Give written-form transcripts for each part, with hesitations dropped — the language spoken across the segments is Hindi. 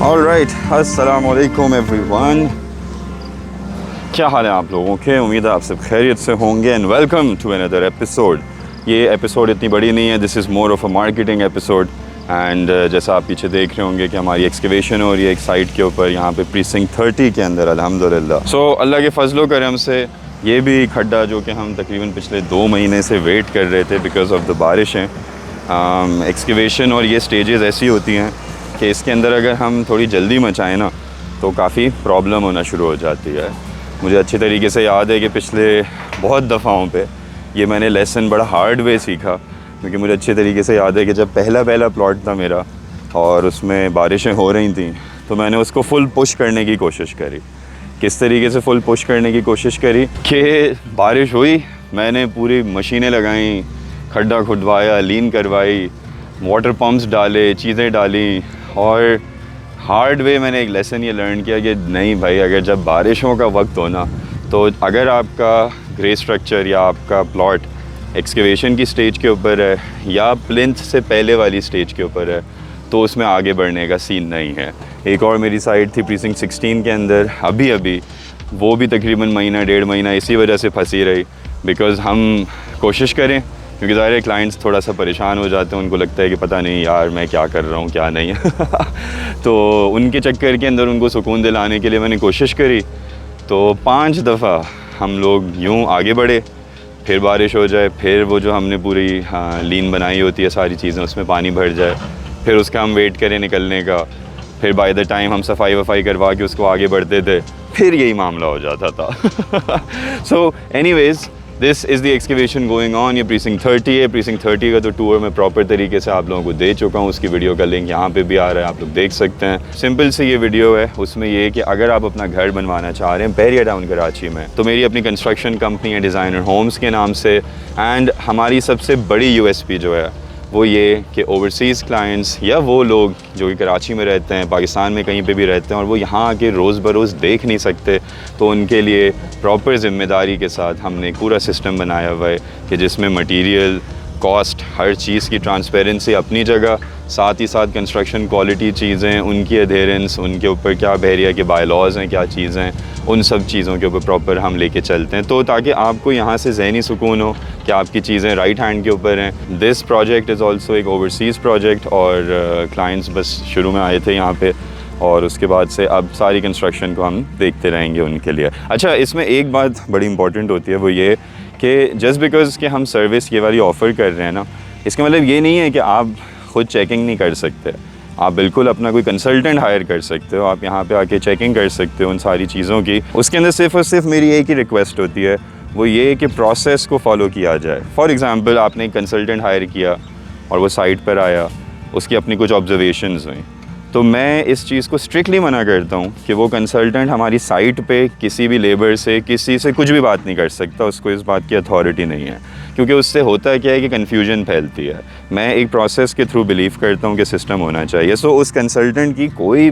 ऑलराइट, अस्सलाम वालेकुम एवरीवन। क्या हाल है आप लोगों के? उम्मीद है आप सब खैरियत से होंगे and welcome to another episode. ये एपिसोड इतनी बड़ी नहीं है, this is more of a marketing episode. And जैसा आप पीछे देख रहे होंगे कि हमारी एक्सकवेशन हो रही है एक साइट के ऊपर, यहाँ पे प्रीसिंक्ट 30 के अंदर अल्हम्दुलिल्लाह। सो अल्लाह के फजलो करम से ये भी खड्डा जो कि हम तकरीबन पिछले 2 महीने से वेट कर रहे थे बिकॉज़ ऑफ द बारिशें, एक्सकवेशन और ये स्टेजेस ऐसी होती हैं कि इसके अंदर अगर हम थोड़ी जल्दी मचाएं ना तो काफ़ी प्रॉब्लम होना शुरू हो जाती है। मुझे अच्छी तरीके से याद है कि पिछले बहुत दफ़ाओं पे ये मैंने लेसन बड़ा हार्ड वे सीखा, क्योंकि मुझे अच्छी तरीके से याद है कि जब पहला प्लॉट था मेरा और उसमें बारिशें हो रही थी तो मैंने उसको फुल पुश करने की कोशिश करी। किस तरीके से फुल पुश करने की कोशिश करी कि बारिश हुई, मैंने पूरी मशीनें लगाई, खड्डा खुदवाया, लीन करवाई, वाटर पम्प्स डाले, चीज़ें डाली, और हार्ड वे मैंने एक लेसन ये लर्न किया कि नहीं भाई, अगर जब बारिशों का वक्त हो ना तो अगर आपका ग्रे स्ट्रक्चर या आपका प्लॉट एक्सकवेशन की स्टेज के ऊपर है या प्लिंथ से पहले वाली स्टेज के ऊपर है तो उसमें आगे बढ़ने का सीन नहीं है। एक और मेरी साइट थी प्रीसिंक्ट 16 के अंदर, अभी वो भी तकरीबन महीना 1.5 महीना इसी वजह से फंसी रही बिकॉज़ हम कोशिश करें, क्योंकि ज़ाहिर क्लाइंट्स थोड़ा सा परेशान हो जाते हैं, उनको लगता है कि पता नहीं यार मैं क्या कर रहा हूँ क्या नहीं तो उनके चक्कर के अंदर उनको सुकून दिलाने के लिए मैंने कोशिश करी। तो 5 दफ़ा हम लोग यूँ आगे बढ़े, फिर बारिश हो जाए, फिर वो जो हमने पूरी लीन बनाई होती है सारी चीज़ें उसमें पानी भर जाए, फिर उसका हम वेट करें निकलने का, फिर बाय द टाइम हम सफाई वफाई करवा के उसको आगे बढ़ते थे, फिर यही मामला हो जाता था so anyways this is the excavation going on. ये प्रीसिंक्ट 30 है। प्रीसिंक्ट 30 का तो टूर मैं प्रॉपर तरीके से आप लोगों को दे चुका हूँ, उसकी वीडियो का लिंक यहाँ पे भी आ रहा है, आप लोग देख सकते हैं। सिंपल से ये वीडियो है, उसमें ये है कि अगर आप अपना घर बनवाना चाह रहे हैं बहरिया टाउन कराची में, तो मेरी अपनी कंस्ट्रक्शन कंपनी है डिज़ाइनर होम्स के नाम से। एंड हमारी सबसे बड़ी USP जो है वो ये कि ओवरसीज़ क्लाइंट्स या वो लोग जो कि कराची में रहते हैं, पाकिस्तान में कहीं पे भी रहते हैं और वो यहाँ आके रोज़ बरोज़ देख नहीं सकते, तो उनके लिए प्रॉपर ज़िम्मेदारी के साथ हमने एक पूरा सिस्टम बनाया हुआ है कि जिसमें मटीरियल, कॉस्ट, हर चीज़ की ट्रांसपेरेंसी अपनी जगह, साथ ही साथ कंस्ट्रक्शन क्वालिटी चीज़ें, उनकी अधेरेंस, उनके ऊपर क्या बहरिया के बायलॉज़ हैं, क्या चीज़ें हैं, उन सब चीज़ों के ऊपर प्रॉपर हम लेके चलते हैं, तो ताकि आपको यहाँ से ज़हनी सुकून हो कि आपकी चीज़ें राइट हैंड के ऊपर हैं। दिस प्रोजेक्ट इज़ ऑल्सो एक ओवरसीज़ प्रोजेक्ट और क्लाइंट्स बस शुरू में आए थे यहाँ पे और उसके बाद से अब सारी कंस्ट्रक्शन को हम देखते रहेंगे उनके लिए। अच्छा, इसमें एक बात बड़ी इंपॉर्टेंट होती है, वो ये कि जस्ट बिकॉज़ कि हम सर्विस ये वाली ऑफ़र कर रहे हैं ना, इसका मतलब ये नहीं है कि आप ख़ुद चेकिंग नहीं कर सकते। आप बिल्कुल अपना कोई कंसल्टेंट हायर कर सकते हो, आप यहाँ पे आके चेकिंग कर सकते हो उन सारी चीज़ों की। उसके अंदर सिर्फ़ और सिर्फ मेरी एक ही रिक्वेस्ट होती है, वो ये कि प्रोसेस को फॉलो किया जाए। फॉर एग्ज़ाम्पल, आपने एक कंसल्टेंट हायर किया और वो साइट पर आया, उसकी अपनी कुछ ऑब्जर्वेशंस हुई, तो मैं इस चीज़ को स्ट्रिक्टली मना करता हूँ कि वो कंसल्टेंट हमारी साइट पे किसी भी लेबर से, किसी से कुछ भी बात नहीं कर सकता, उसको इस बात की अथॉरिटी नहीं है, क्योंकि उससे होता है क्या है कि कन्फ्यूजन फैलती है। मैं एक प्रोसेस के थ्रू बिलीव करता हूँ कि सिस्टम होना चाहिए। सो उस कंसल्टेंट की कोई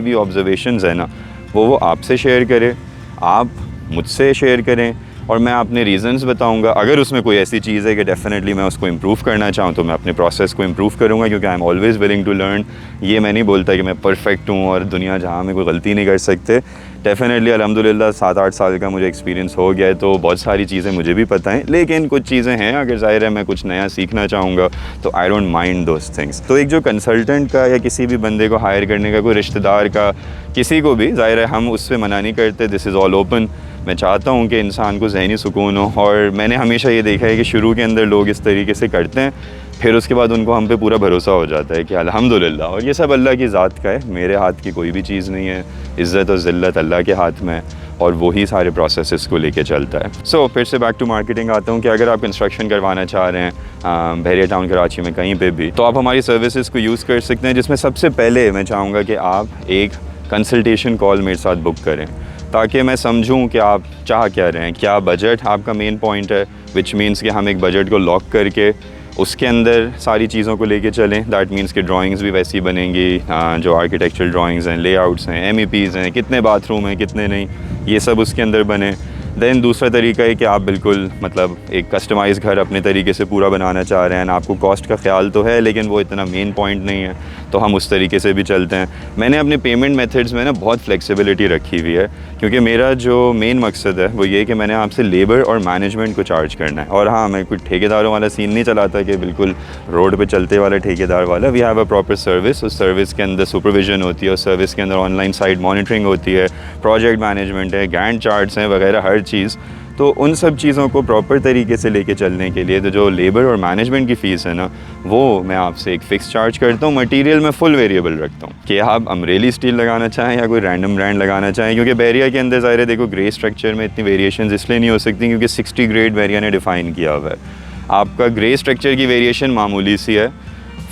भी ऑब्जर्वेशंस है ना, वो आपसे शेयर करे, आप मुझसे शेयर करें और मैं अपने रीज़न्स बताऊंगा। अगर उसमें कोई ऐसी चीज़ है कि डेफिनेटली मैं उसको इम्प्रूव करना चाहूँ तो मैं अपने प्रोसेस को इम्प्रूव करूँगा, क्योंकि I am always willing to learn. ये मैं नहीं बोलता कि मैं परफेक्ट हूँ और दुनिया जहाँ में कोई गलती नहीं कर सकते। डेफिनेटली अल्हम्दुलिल्लाह 7-8 साल का मुझे एक्सपीरियंस हो गया है, तो बहुत सारी चीज़ें मुझे भी पता हैं, लेकिन कुछ चीज़ें हैं अगर ज़ाहिर है मैं कुछ नया सीखना चाहूँगा तो I don't mind those things. तो एक जो कंसल्टेंट का या किसी भी बंदे को हायर करने का, कोई रिश्तेदार का, किसी को भी, ज़ाहिर है हम उससे मना नहीं करते, दिस इज़ ऑल ओपन। मैं चाहता हूँ कि इंसान को ज़हनी सुकून हो, और मैंने हमेशा ये देखा है कि शुरू के अंदर लोग इस तरीके से करते हैं, फिर उसके बाद उनको हम पे पूरा भरोसा हो जाता है कि अल्हम्दुलिल्लाह, और ये सब अल्लाह की ज़ात का है, मेरे हाथ की कोई भी चीज़ नहीं है। इज़्ज़त और ज़िल्लत अल्लाह के हाथ में है और वही सारे प्रोसेसेस को लेके चलता है। सो फिर से बैक टू मार्केटिंग आता हूँ कि अगर आप कंस्ट्रक्शन करवाना चाह रहे हैं बहरिया टाउन कराची में कहीं पे भी, तो आप हमारी सर्विसेज को यूज़ कर सकते हैं, जिसमें सबसे पहले मैं चाहूँगा कि आप एक कंसल्टेशन कॉल मेरे साथ बुक करें, ताकि मैं समझूं कि आप चाह क्या रहे हैं, क्या बजट आपका मेन पॉइंट है, विच मीन्स कि हम एक बजट को लॉक करके उसके अंदर सारी चीज़ों को लेके चलें। दैट मीन्स कि ड्राइंग्स भी वैसी बनेंगी, जो आर्किटेक्चरल ड्राइंग्स हैं, लेआउट्स हैं, MEPs हैं, कितने बाथरूम हैं कितने नहीं, ये सब उसके अंदर बने। दैन दूसरा तरीका है कि आप बिल्कुल मतलब एक कस्टमाइज़ घर अपने तरीके से पूरा बनाना चाह रहे हैं, आपको कॉस्ट का ख्याल तो है लेकिन वो इतना मेन पॉइंट नहीं है, तो हम उस तरीके से भी चलते हैं। मैंने अपने पेमेंट मेथड्स में ना बहुत फ्लेक्सिबिलिटी रखी हुई है, क्योंकि मेरा जो मेन मकसद है वो ये कि मैंने आपसे लेबर और मैनेजमेंट को चार्ज करना है। और हाँ, मैं कुछ ठेकेदारों वाला सीन नहीं चलाता कि बिल्कुल रोड पे चलते वाला ठेकेदार वाला। We have a proper service. उस सर्विस के अंदर सुपरविजन होती है, उस सर्विस के अंदर ऑनलाइन साइट मॉनिटरिंग होती है, प्रोजेक्ट मैनेजमेंट है, गैंट चार्ट्स हैं वगैरह हर चीज़। तो उन सब चीज़ों को प्रॉपर तरीके से लेके चलने के लिए तो जो लेबर और मैनेजमेंट की फ़ीस है ना, वो मैं आपसे एक फ़िक्स चार्ज करता हूँ। मटेरियल में फुल वेरिएबल रखता हूँ कि आप अमरेली स्टील लगाना चाहें या कोई रैंडम ब्रांड लगाना चाहें, क्योंकि बैरिया के अंदर ज़ाहिर है देखो ग्रे स्ट्रक्चर में इतनी वेरिएशन इसलिए नहीं हो सकती क्योंकि 60 ग्रेड बैरिया ने डिफ़ाइन किया हुआ है। आपका ग्रे स्ट्रक्चर की वेरिएशन मामूली सी है,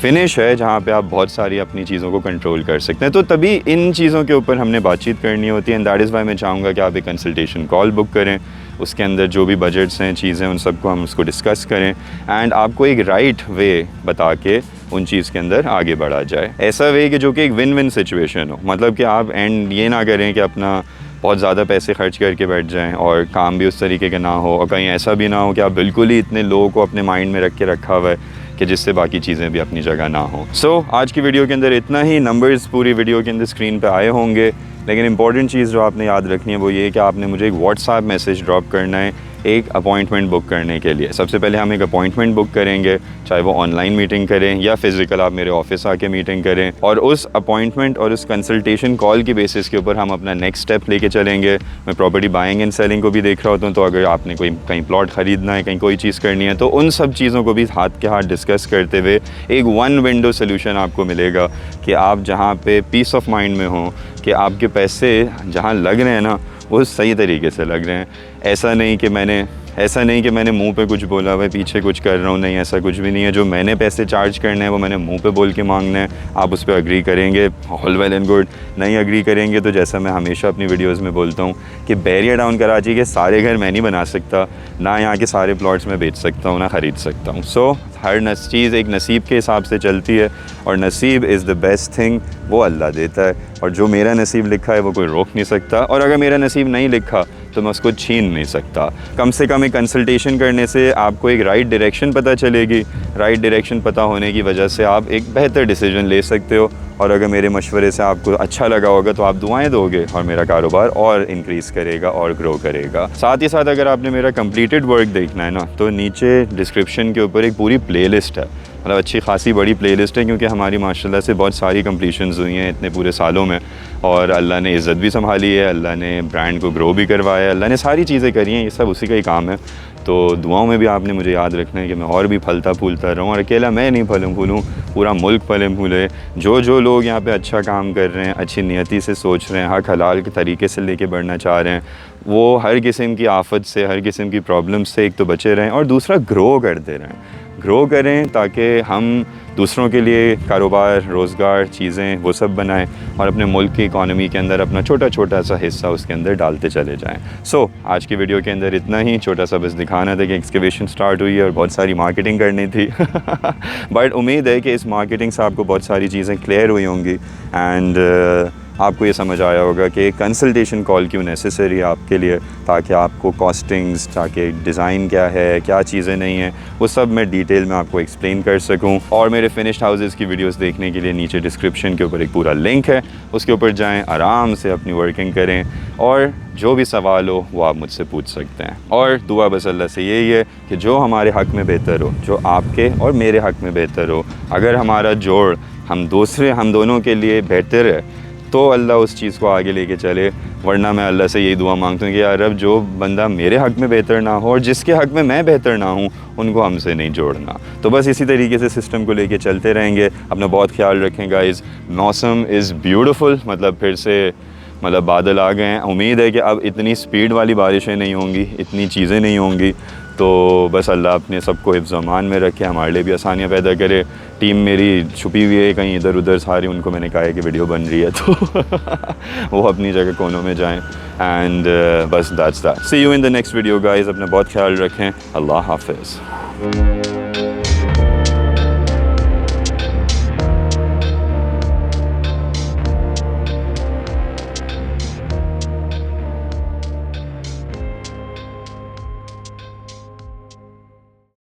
फिनिश है जहाँ पे आप बहुत सारी अपनी चीज़ों को कंट्रोल कर सकते हैं। तो तभी इन चीज़ों के ऊपर हमने बातचीत करनी होती है, एंड दैट इज़ वाई मैं चाहूँगा कि आप एक कंसल्टेशन कॉल बुक करें। उसके अंदर जो भी बजट्स हैं, चीज़ें, उन सबको हम उसको डिस्कस करें एंड आपको एक राइट वे बता के उन चीज़ के अंदर आगे बढ़ा जाए। ऐसा वे कि जो कि एक विन विन सिचुएशन हो, मतलब कि आप एंड ये ना करें कि अपना बहुत ज़्यादा पैसे खर्च करके बैठ जाएं और काम भी उस तरीके का ना हो, और कहीं ऐसा भी ना हो कि आप बिल्कुल ही इतने लोगों को अपने माइंड में रख के रखा हुआ है कि जिससे बाकी चीज़ें भी अपनी जगह ना हो। सो आज की वीडियो के अंदर इतना ही। नंबर्स पूरी वीडियो के अंदर स्क्रीन पे आए होंगे, लेकिन इंपॉर्टेंट चीज़ जो आपने याद रखनी है वो ये कि आपने मुझे एक व्हाट्सएप मैसेज ड्रॉप करना है एक अपॉइंटमेंट बुक करने के लिए। सबसे पहले हम एक अपॉइंटमेंट बुक करेंगे, चाहे वो ऑनलाइन मीटिंग करें या फिज़िकल आप मेरे ऑफिस आके मीटिंग करें, और उस अपॉइंटमेंट और उस कंसल्टेशन कॉल की बेसिस के ऊपर हम अपना नेक्स्ट स्टेप लेके चलेंगे। मैं प्रॉपर्टी बाइंग एंड सेलिंग को भी देख रहा होता हूँ, तो अगर आपने कोई कहीं प्लॉट ख़रीदना है, कहीं कोई चीज़ करनी है, तो उन सब चीज़ों को भी हाथ के हाथ डिस्कस करते हुए एक वन विंडो सोल्यूशन आपको मिलेगा कि आप जहाँ पे पीस ऑफ माइंड में हों कि आपके पैसे जहाँ लग रहे हैं ना वो सही तरीके से लग रहे हैं। ऐसा नहीं कि मैंने मुंह पे कुछ बोला हुआ है, पीछे कुछ कर रहा हूँ, नहीं, ऐसा कुछ भी नहीं है। जो मैंने पैसे चार्ज करने हैं वो मैंने मुंह पे बोल के मांगना है। आप उस पर अग्री करेंगे, ऑल वेल एंड गुड। नहीं अग्री करेंगे तो जैसा मैं हमेशा अपनी वीडियोस में बोलता हूँ कि बैरिया टाउन कराची के सारे घर मैं नहीं बना सकता, ना यहाँ के सारे प्लॉट्स में बेच सकता हूँ, ना ख़रीद सकता हूँ। सो हर चीज़ एक नसीब के हिसाब से चलती है, और नसीब इज़ द बेस्ट थिंग, वो अल्लाह देता है, और जो मेरा नसीब लिखा है वो कोई रोक नहीं सकता, और अगर मेरा नसीब नहीं लिखा तो मैं उसको छीन नहीं सकता। कम से कम एक कंसल्टेशन करने से आपको एक राइट डायरेक्शन पता चलेगी। राइट डायरेक्शन पता होने की वजह से आप एक बेहतर डिसीजन ले सकते हो, और अगर मेरे मशवरे से आपको अच्छा लगा होगा तो आप दुआएं दोगे और मेरा कारोबार और इंक्रीज़ करेगा और ग्रो करेगा। साथ ही साथ अगर आपने मेरा कंप्लीटेड वर्क देखना है ना, तो नीचे डिस्क्रिप्शन के ऊपर एक पूरी प्लेलिस्ट है, मतलब अच्छी खासी बड़ी प्लेलिस्ट है, क्योंकि हमारी माशाल्लाह से बहुत सारी कंप्लीशंस हुई हैं इतने पूरे सालों में, और अल्लाह ने इज़्ज़त भी संभाली है, अल्लाह ने ब्रांड को ग्रो भी करवाया है, अल्लाह ने सारी चीज़ें करी हैं, ये सब उसी का ही काम है। तो दुआओं में भी आपने मुझे याद रखना है कि मैं और भी फलता फूलता रहूँ, और अकेला मैं नहीं फलूँ फूलूँ, पूरा मुल्क फले फूले। जो लोग यहाँ पे अच्छा काम कर रहे हैं, अच्छी नियति से सोच रहे हैं, हक हलाल के तरीके से लेके बढ़ना चाह रहे हैं, वो हर किस्म की आफत से, हर किस्म की प्रॉब्लम से एक तो बचे रहें, और दूसरा ग्रो करते रहें, ग्रो करें, ताकि हम दूसरों के लिए कारोबार, रोज़गार, चीज़ें वो सब बनाएं, और अपने मुल्क की इकॉनमी के अंदर अपना छोटा छोटा सा हिस्सा उसके अंदर डालते चले जाएं। सो आज की वीडियो के अंदर इतना ही, छोटा सा बस दिखाना था कि एक्सकवेशन स्टार्ट हुई है और बहुत सारी मार्केटिंग करनी थी बट उम्मीद है कि इस मार्केटिंग से आपको बहुत सारी चीज़ें क्लियर हुई होंगी, एंड आपको ये समझ आया होगा कि कंसल्टेशन कॉल क्यों नेसेसरी है आपके लिए, ताकि आपको कॉस्टिंग्स, ताकि डिज़ाइन क्या है, क्या चीज़ें नहीं हैं, वो सब मैं डिटेल में आपको एक्सप्लेन कर सकूं। और मेरे फिनिश्ड हाउसेज़ की वीडियोस देखने के लिए नीचे डिस्क्रिप्शन के ऊपर एक पूरा लिंक है, उसके ऊपर जाएं, आराम से अपनी वर्किंग करें, और जो भी सवाल हो वो आप मुझसे पूछ सकते हैं। और दुआ बस अल्लाह से यही है कि जो हमारे हक़ में बेहतर हो, जो आपके और मेरे हक़ में बेहतर हो, अगर हमारा जोड़ हम दोनों के लिए बेहतर है तो अल्लाह उस चीज़ को आगे लेके चले। वरना मैं अल्लाह से यही दुआ मांगता हूँ कि यार रब, जो बंदा मेरे हक़ में बेहतर ना हो और जिसके हक़ में मैं बेहतर ना हूँ, उनको हमसे नहीं जोड़ना। तो बस इसी तरीके से सिस्टम को लेके चलते रहेंगे। अपना बहुत ख्याल रखें गाइज़। मौसम इज़ ब्यूटीफुल, मतलब फिर से बादल आ गए हैं। उम्मीद है कि अब इतनी स्पीड वाली बारिशें नहीं होंगी, इतनी चीज़ें नहीं होंगी। तो बस अल्लाह अपने सबको हिफ्ज़-ओ-अमान में रखे, हमारे लिए भी आसानियाँ पैदा करे। टीम मेरी छुपी हुई है कहीं इधर उधर सारी, उनको मैंने कहा है कि वीडियो बन रही है तो वो अपनी जगह कोनों में जाएं। एंड बस that's that. See you in the next video guys. अपना बहुत ख्याल रखें। अल्लाह हाफ़िज़।